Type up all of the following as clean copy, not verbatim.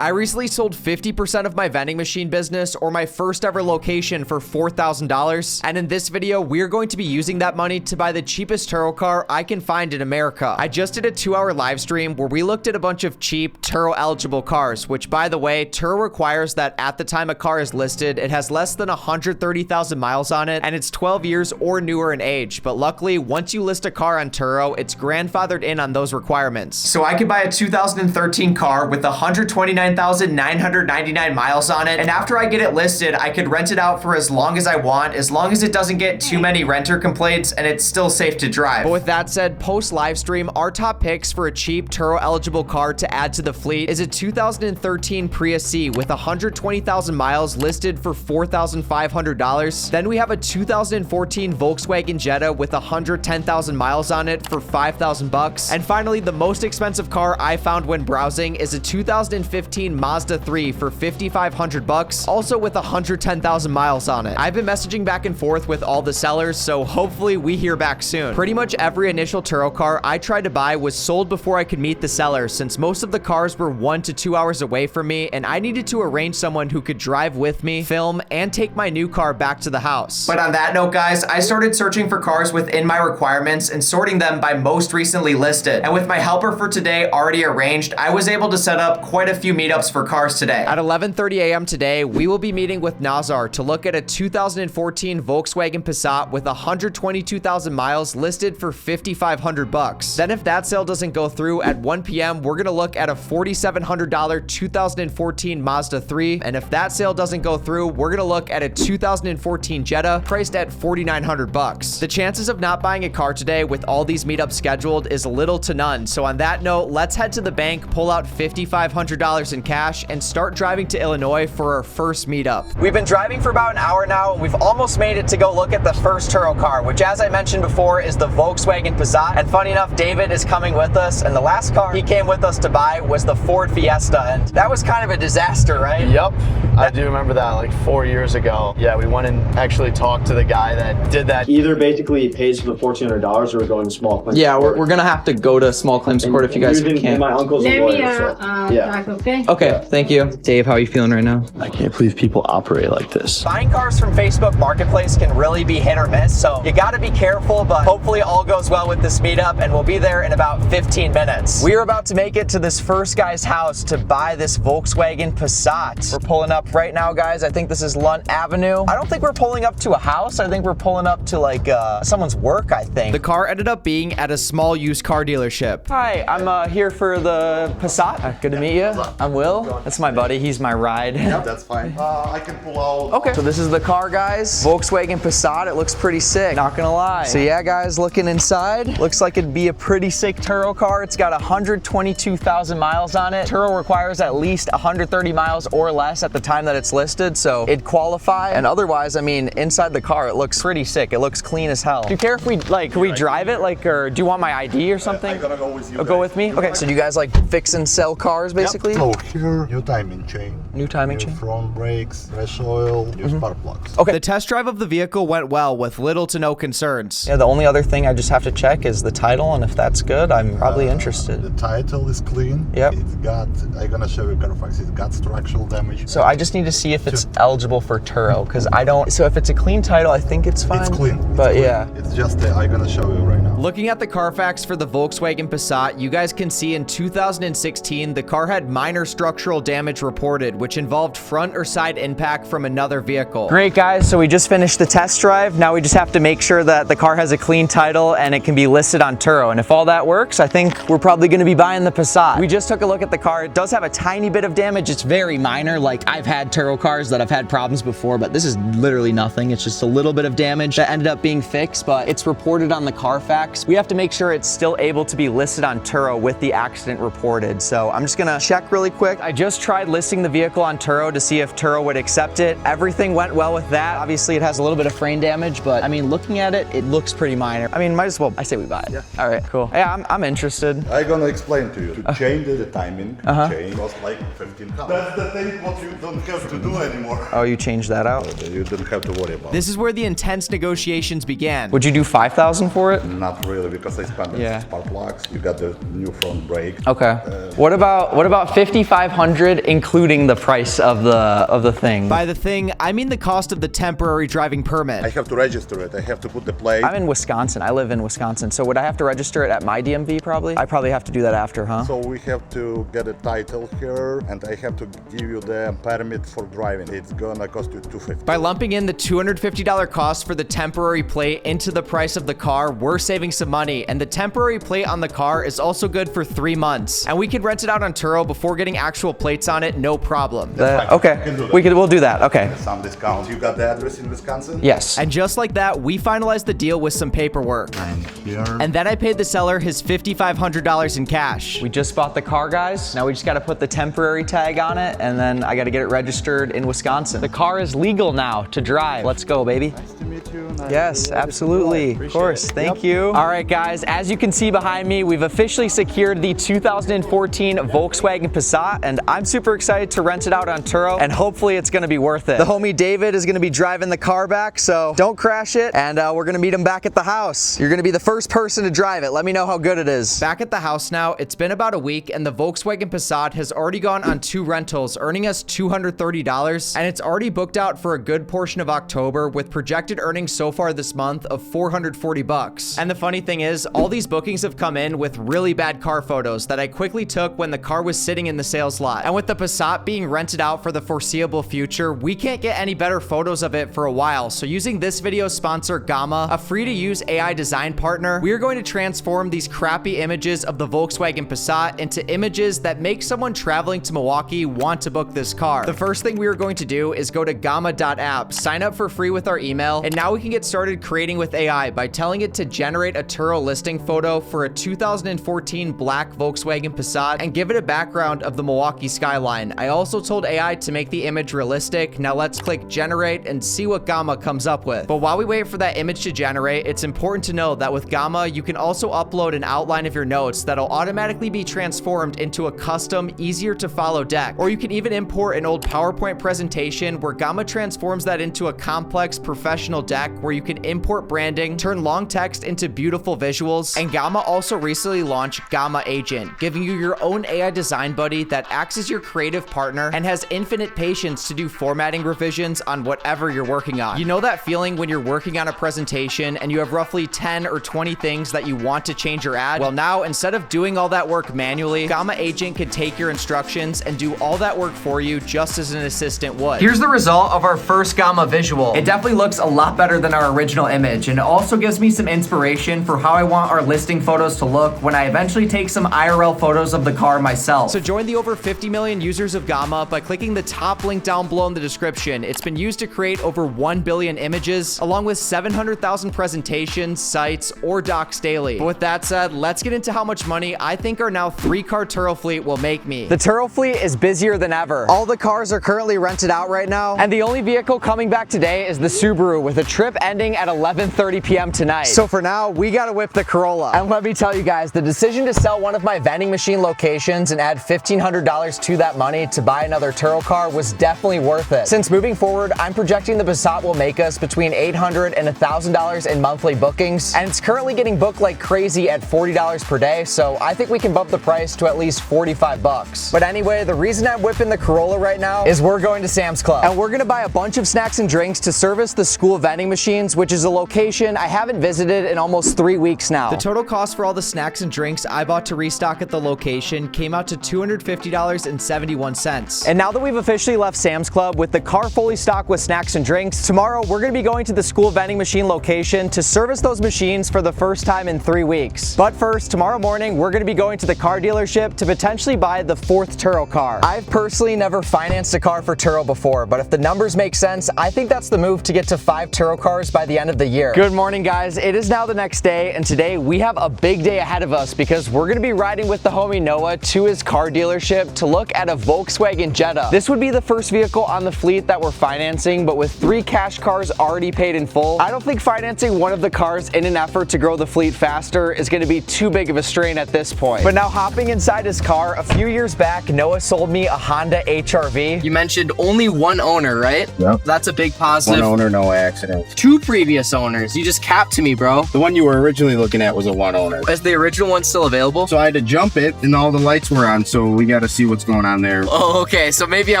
I recently sold 50% of my vending machine business or my first ever location for $4,000. And in this video, we're going to be using that money to buy the cheapest Turo car I can find in America. I just did a 2-hour live stream where we looked at a bunch of cheap Turo eligible cars, which by the way, Turo requires that at the time a car is listed, it has less than 130,000 miles on it and it's 12 years or newer in age. But luckily, once you list a car on Turo, it's grandfathered in on those requirements. So I could buy a 2013 car with 129,999 miles on it, and after I get it listed, I could rent it out for as long as I want, as long as it doesn't get too many renter complaints and it's still safe to drive. But with that said, post live stream, our top picks for a cheap Turo eligible car to add to the fleet is a 2013 Prius C with 120,000 miles listed for $4,500. Then we have a 2014 Volkswagen Jetta with 110,000 miles on it for $5,000. And finally, the most expensive car I found when browsing is a 2015 Mazda 3 for $5,500, also with 110,000 miles on it. I've been messaging back and forth with all the sellers, so hopefully we hear back soon. Pretty much every initial Turo car I tried to buy was sold before I could meet the seller, since most of the cars were 1 to 2 hours away from me, and I needed to arrange someone who could drive with me, film, and take my new car back to the house. But on that note, guys, I started searching for cars within my requirements and sorting them by most recently listed. And with my helper for today already arranged, I was able to set up quite a few meetups for cars today. At 11:30 a.m. today, we will be meeting with Nazar to look at a 2014 Volkswagen Passat with 122,000 miles listed for $5,500. Then if that sale doesn't go through at 1 p.m., we're gonna look at a $4,700 2014 Mazda 3. And if that sale doesn't go through, we're gonna look at a 2014 Jetta priced at $4,900. The chances of not buying a car today with all these meetups scheduled is little to none. So on that note, let's head to the bank, pull out $5,500 in cash, and start driving to Illinois for our first meetup. We've been driving for about an hour now, and we've almost made it to go look at the first Turo car, which as I mentioned before is the Volkswagen Passat. And funny enough, David is coming with us, and the last car he came with us to buy was the Ford Fiesta, and that was kind of a disaster, right? Yep, I do remember that, like 4 years ago. Yeah, we went and actually talked to the guy that did that. Either basically pays for the $1,400 or we're going to small claims. Yeah, we're gonna have to go to small claims court if you guys can. My uncle's a lawyer, so yeah. Okay, thank you. Dave, how are you feeling right now? I can't believe people operate like this. Buying cars from Facebook Marketplace can really be hit or miss, so you gotta be careful, but hopefully all goes well with this meetup, and we'll be there in about 15 minutes. We are about to make it to this first guy's house to buy this Volkswagen Passat. We're pulling up right now, guys. I think this is Lunt Avenue. I don't think we're pulling up to a house. I think we're pulling up to like someone's work, I think. The car ended up being at a small used car dealership. Hi, I'm here for the Passat. Good to meet you. I'm Will. That's my buddy. He's my ride. Yep, that's fine. I can pull out. Okay, so this is the car, guys. Volkswagen Passat. It looks pretty sick, not gonna lie. So yeah, guys, looking inside, looks like it'd be a pretty sick Turo car. It's got 122,000 miles on it. Turo requires at least 130 miles or less at the time that it's listed, so it'd qualify. And otherwise, I mean, inside the car, it looks pretty sick. It looks clean as hell. Do you care if we, like, can we drive it, like, or do you want my ID or something? I'm gonna go with you. Go with me? Okay, so do you guys, like, fix and sell cars, basically? Yep. So here, new timing chain. New timing chain? Front brakes, fresh oil, new spark plugs. Okay. The test drive of the vehicle went well with little to no concerns. Yeah, the only other thing I just have to check is the title, and if that's good, I'm probably interested. The title is clean. Yep. It's got, I'm gonna show you Carfax, it's got structural damage. So I just need to see if it's eligible for Turo, because I don't, so if it's a clean title, I think it's fine. It's clean. But clean. yeah. It's just, I'm gonna show you right now. Looking at the Carfax for the Volkswagen Passat, you guys can see in 2016, the car had minor structural damage reported, which involved front or side impact from another vehicle. Great, guys, so we just finished the test drive. Now we just have to make sure that the car has a clean title and it can be listed on Turo. And if all that works, I think we're probably gonna be buying the Passat. We just took a look at the car. It does have a tiny bit of damage. It's very minor. Like, I've had Turo cars that have had problems before, but this is literally nothing. It's just a little bit of damage that ended up being fixed, but it's reported on the Carfax. We have to make sure it's still able to be listed on Turo with the accident reported. So I'm just gonna check really quick. I just tried listing the vehicle on Turo to see if Turo would accept it. Everything went well with that. Obviously it has a little bit of frame damage, but I mean, looking at it, it looks pretty minor. I mean, might as well, I say we buy it. Yeah. All right, cool. Yeah, I'm interested. I'm gonna explain to you. To change the timing, change costs like 15 pounds. That's the thing what you don't have to do anymore. Oh, you changed that out? You don't have to worry about. This is where the intense negotiations began. Would you do $5,000 for it? Not Not really, because I spent the spark plugs. You got the new front brake. Okay. What about 5,500 including the price of the thing? By the thing, I mean the cost of the temporary driving permit. I have to register it. I have to put the plate. I'm in Wisconsin. I live in Wisconsin. So would I have to register it at my DMV probably? I probably have to do that after, huh? So we have to get a title here, and I have to give you the permit for driving. It's gonna cost you $250. By lumping in the $250 cost for the temporary plate into the price of the car, we're saving some money, and the temporary plate on the car is also good for 3 months. And we could rent it out on Turo before getting actual plates on it, no problem. Okay, we'll do that, okay. Some discounts. You got the address in Wisconsin? Yes. And just like that, we finalized the deal with some paperwork. And then I paid the seller his $5,500 in cash. We just bought the car, guys. Now we just gotta put the temporary tag on it, and then I gotta get it registered in Wisconsin. The car is legal now to drive. Let's go, baby. Nice to meet you. Yes, absolutely. Of course, thank you. All right, guys, as you can see behind me, we've officially secured the 2014 Volkswagen Passat, and I'm super excited to rent it out on Turo, and hopefully it's gonna be worth it. The homie David is gonna be driving the car back, so don't crash it, and we're gonna meet him back at the house. You're gonna be the first person to drive it. Let me know how good it is. Back at the house now, it's been about a week, and the Volkswagen Passat has already gone on 2 rentals, earning us $230, and it's already booked out for a good portion of October, with projected earnings so far this month of $440. And the funny thing is, all these bookings have come in with really bad car photos that I quickly took when the car was sitting in the sales lot. And with the Passat being rented out for the foreseeable future, we can't get any better photos of it for a while. So using this video's sponsor, Gamma, a free-to-use AI design partner, we are going to transform these crappy images of the Volkswagen Passat into images that make someone traveling to Milwaukee want to book this car. The first thing we are going to do is go to gamma.app, sign up for free with our email, and now we can get started creating with AI by telling it to generate a Turo listing photo for a 2014 black Volkswagen Passat and give it a background of the Milwaukee skyline. I also told AI to make the image realistic. Now let's click generate and see what Gamma comes up with. But while we wait for that image to generate, it's important to know that with Gamma, you can also upload an outline of your notes that'll automatically be transformed into a custom, easier to follow deck. Or you can even import an old PowerPoint presentation where Gamma transforms that into a complex professional deck where you can import branding, turn long text into beautiful visuals. And Gamma also recently launched Gamma Agent, giving you your own AI design buddy that acts as your creative partner and has infinite patience to do formatting revisions on whatever you're working on. You know that feeling when you're working on a presentation and you have roughly 10 or 20 things that you want to change your ad? Well, now instead of doing all that work manually, Gamma Agent can take your instructions and do all that work for you just as an assistant would. Here's the result of our first Gamma visual. It definitely looks a lot better than our original image, and it also gives me some inspiration for how I want our listing photos to look when I eventually take some IRL photos of the car myself. So join the over 50 million users of Gamma by clicking the top link down below in the description. It's been used to create over 1 billion images, along with 700,000 presentations, sites, or docs daily. But with that said, let's get into how much money I think our now 3-car Turo fleet will make me. The Turo fleet is busier than ever. All the cars are currently rented out right now, and the only vehicle coming back today is the Subaru, with a trip ending at 11:30 p.m. tonight. So for now, we gotta whip the Corolla. And let me tell you guys, the decision to sell one of my vending machine locations and add $1,500 to that money to buy another Turo car was definitely worth it. Since moving forward, I'm projecting the Passat will make us between $800 and $1,000 in monthly bookings, and it's currently getting booked like crazy at $40 per day, so I think we can bump the price to at least 45 bucks. But anyway, the reason I'm whipping the Corolla right now is we're going to Sam's Club, and we're gonna buy a bunch of snacks and drinks to service the school vending machines, which is a location I haven't visited in almost 3 weeks now. The total cost for all the snacks and drinks I bought to restock at the location came out to $250.71. And now that we've officially left Sam's Club with the car fully stocked with snacks and drinks, tomorrow we're gonna be going to the school vending machine location to service those machines for the first time in 3 weeks. But first, tomorrow morning, we're gonna be going to the car dealership to potentially buy the 4th Turo car. I've personally never financed a car for Turo before, but if the numbers make sense, I think that's the move to get to 5 Turo cars by the end of the year. Good morning, guys. It is now the next day, and today we have a big day ahead of us because we're gonna be riding with the homie Noah to his car dealership to look at a Volkswagen Jetta. This would be the first vehicle on the fleet that we're financing, but with 3 cash cars already paid in full, I don't think financing one of the cars in an effort to grow the fleet faster is gonna be too big of a strain at this point. But now hopping inside his car, a few years back, Noah sold me a Honda HR-V. You mentioned only one owner, right? Yep. That's a big positive. One owner, no accidents. 2 previous owners. You just capped to me, bro. The one you were were originally looking at was a one owner. Is the original one still available? So I had to jump it and all the lights were on, so we got to see what's going on there. Oh, okay. So maybe I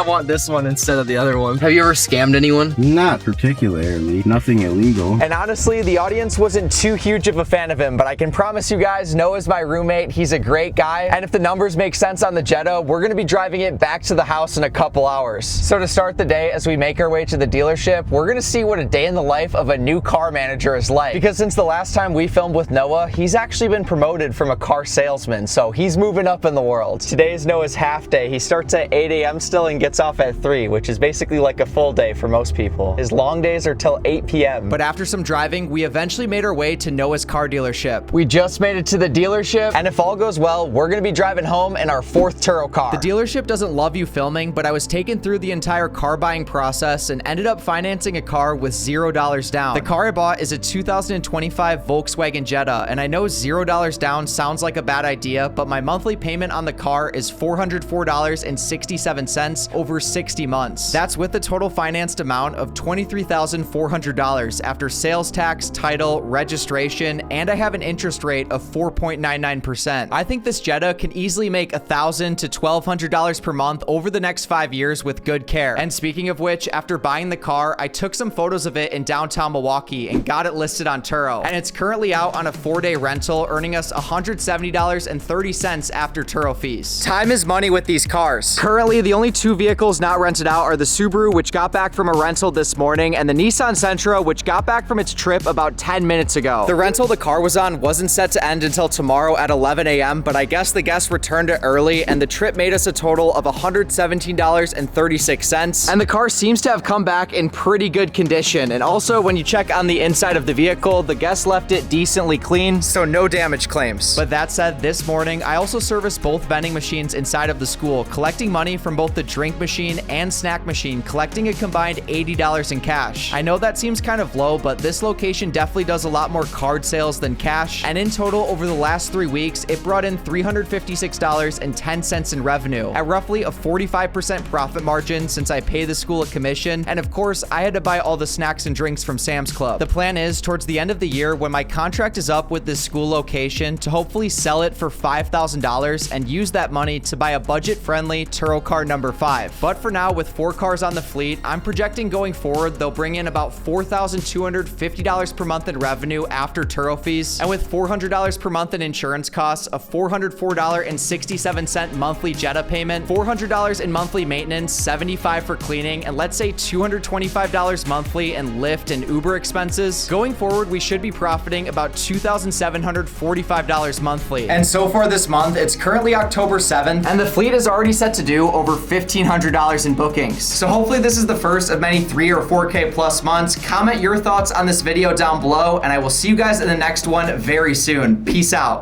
want this one instead of the other one. Have you ever scammed anyone? Not particularly. Nothing illegal. And honestly, the audience wasn't too huge of a fan of him, but I can promise you guys, Noah's my roommate. He's a great guy. And if the numbers make sense on the Jetta, we're gonna be driving it back to the house in a couple hours. So to start the day, as we make our way to the dealership, we're gonna see what a day in the life of a new car manager is like. Because since the last time we filmed with Noah, he's actually been promoted from a car salesman, so he's moving up in the world. Today is Noah's half day. He starts at 8 a.m. still and gets off at 3, which is basically like a full day for most people. His long days are till 8 p.m. But after some driving, we eventually made our way to Noah's car dealership. We just made it to the dealership, and if all goes well, we're gonna be driving home in our 4th Turo car. The dealership doesn't love you filming, but I was taken through the entire car buying process and ended up financing a car with $0 down. The car I bought is a 2025 Volkswagen Jetta, and I know $0 down sounds like a bad idea, but my monthly payment on the car is $404.67 over 60 months. That's with the total financed amount of $23,400 after sales tax, title, registration, and I have an interest rate of 4.99%. I think this Jetta can easily make $1,000 to $1,200 per month over the next 5 years with good care. And speaking of which, after buying the car, I took some photos of it in downtown Milwaukee and got it listed on Turo. And it's currently out on a 4-day rental, earning us $170.30 after Turo fees. Time is money with these cars. Currently, the only 2 vehicles not rented out are the Subaru, which got back from a rental this morning, and the Nissan Sentra, which got back from its trip about 10 minutes ago. The rental the car was on wasn't set to end until tomorrow at 11 a.m., but I guess the guests returned it early, and the trip made us a total of $117.36. And the car seems to have come back in pretty good condition. And also, when you check on the inside of the vehicle, the guests left it decently clean, so no damage claims. But that said, this morning, I also serviced both vending machines inside of the school, collecting money from both the drink machine and snack machine, collecting a combined $80 in cash. I know that seems kind of low, but this location definitely does a lot more card sales than cash, and in total, over the last 3 weeks, it brought in $356.10 in revenue, at roughly a 45% profit margin since I pay the school a commission, and of course, I had to buy all the snacks and drinks from Sam's Club. The plan is, towards the end of the year, when my contract is up with this school location, to hopefully sell it for $5,000 and use that money to buy a budget-friendly Turo car number 5. But for now, with 4 cars on the fleet, I'm projecting going forward, they'll bring in about $4,250 per month in revenue after Turo fees, and with $400 per month in insurance costs, a $404.67 monthly Jetta payment, $400 in monthly maintenance, $75 for cleaning, and let's say $225 monthly in Lyft and Uber expenses. Going forward, we should be profiting about $2,745 monthly. And so far this month, it's currently October 7th, and the fleet is already set to do over $1,500 in bookings. So hopefully this is the first of many 3 or 4K plus months. Comment your thoughts on this video down below, and I will see you guys in the next one very soon. Peace out.